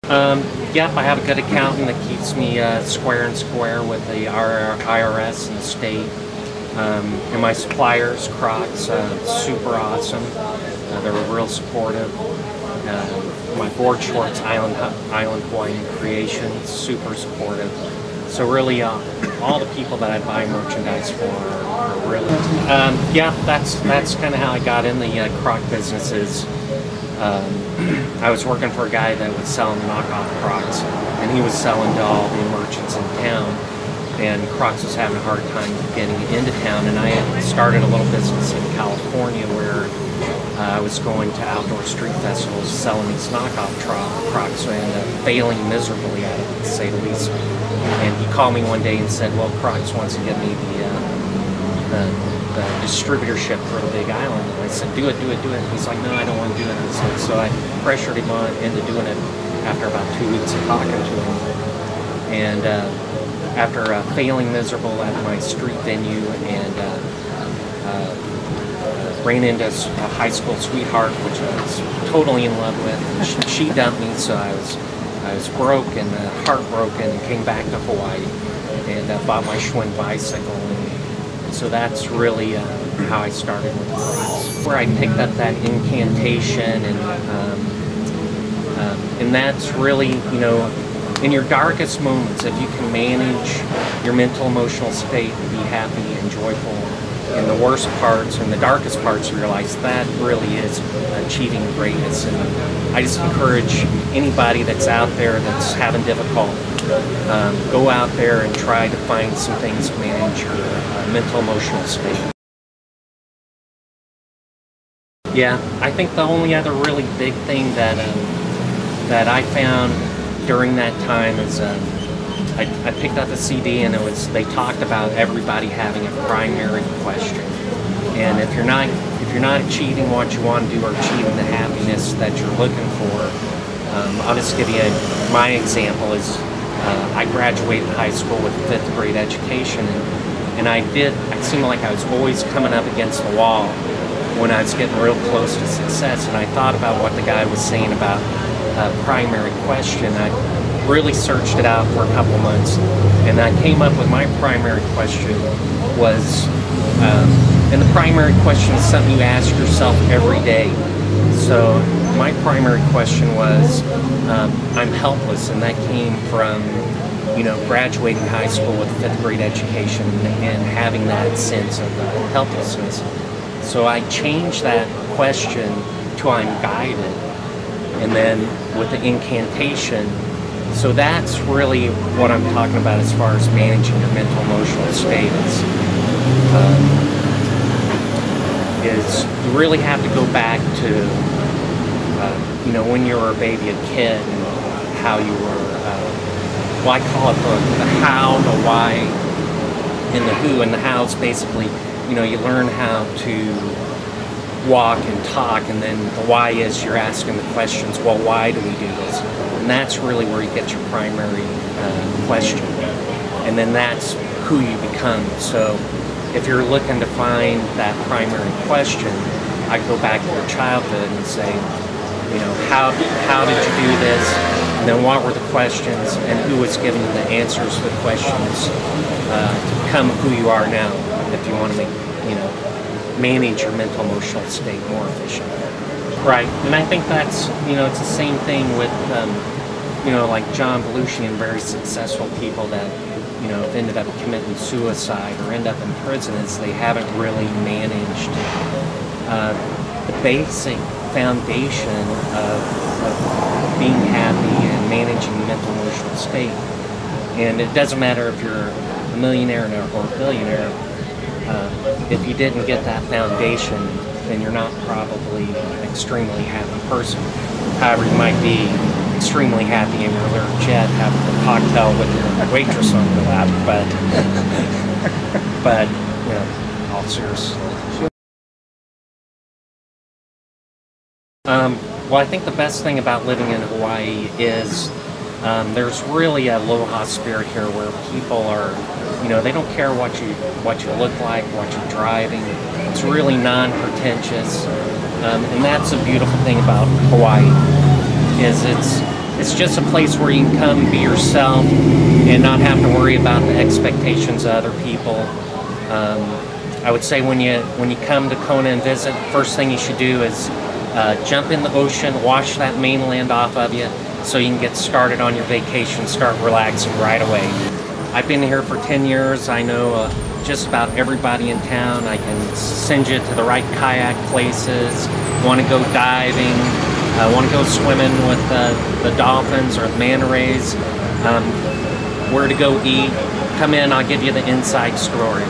Yep, I have a good accountant that keeps me square and square with the IRS and the state. And my suppliers, Crocs, super awesome. They're real supportive. My board shorts, Island Hawaiian Creations, super supportive. So really, all the people that I buy merchandise for are really. Yeah, that's kind of how I got in the Croc businesses. I was working for a guy that was selling knockoff Crocs, and he was selling to all the merchants in town. And Crocs was having a hard time getting into town, and I had started a little business in California where I was going to outdoor street festivals selling these knockoff Crocs, so I ended up failing miserably at it, to say the least. And he called me one day and said, well, Crocs wants to give me the distributorship for the Big Island. And I said, do it. He's like, no, I don't want to do it. So I pressured him on into doing it after about 2 weeks of talking to him. And after failing miserable at my street venue and ran into a high school sweetheart, which I was totally in love with. She dumped me, so I was broke and heartbroken, and came back to Hawaii and bought my Schwinn bicycle. And so that's really how I started with Crocs. Where I picked up that incantation, and that's really, you know, in your darkest moments, if you can manage your mental, emotional state and be happy and joyful in the worst parts and the darkest parts of your life, that really is achieving greatness. And I just encourage anybody that's out there that's having difficulty, go out there and try to find some things to manage your mental, emotional state. Yeah, I think the only other really big thing that I found during that time is I picked up a CD, and they talked about everybody having a primary question, and if you're not achieving what you want to do or achieving the happiness that you're looking for, I'll just give you my example is I graduated high school with a 5th grade education, and I seemed like I was always coming up against the wall when I was getting real close to success, and I thought about what the guy was saying about primary question. I really searched it out for a couple months, and I came up with my primary question was, and the primary question is something you ask yourself every day. So my primary question was, I'm helpless, and that came from, you know, graduating high school with a 5th grade education and having that sense of helplessness. So I changed that question to I'm guided, and then with the incantation. So that's really what I'm talking about as far as managing your mental, emotional state. Is you really have to go back to, you know, when you were a baby, a kid, and how you were, well, I call it the how, the why, and the who. And the how is basically, you know, you learn how to walk and talk, and then the why is you're asking the questions, well, why do we do this? And that's really where you get your primary question. And then that's who you become. So if you're looking to find that primary question, I go back to your childhood and say, you know, how did you do this? And then what were the questions, and who was giving you the answers to the questions to become who you are now, if you want to make, you know, manage your mental, emotional state more efficiently. Right, and I think that's, you know, it's the same thing with, you know, like John Belushi and very successful people that, you know, have ended up committing suicide or end up in prison, is they haven't really managed the basic foundation of being happy and managing the mental, emotional state. And it doesn't matter if you're a millionaire or a billionaire, if you didn't get that foundation, then you're not probably an extremely happy person. However, you might be extremely happy in your little jet having a cocktail with your waitress on your lap, but you know, all seriously. Well, I think the best thing about living in Hawaii is there's really a aloha spirit here, where people are, you know, they don't care what you look like, what you're driving. It's really non-pretentious, and that's a beautiful thing about Hawaii. Is It's just a place where you can come be yourself and not have to worry about the expectations of other people. I would say when you come to Kona and visit, first thing you should do is jump in the ocean, wash that mainland off of you, so you can get started on your vacation, start relaxing right away. I've been here for 10 years. I know just about everybody in town. I can send you to the right kayak places. Want to go diving, want to go swimming with the dolphins or the manta rays, where to go eat. Come in, I'll give you the inside story.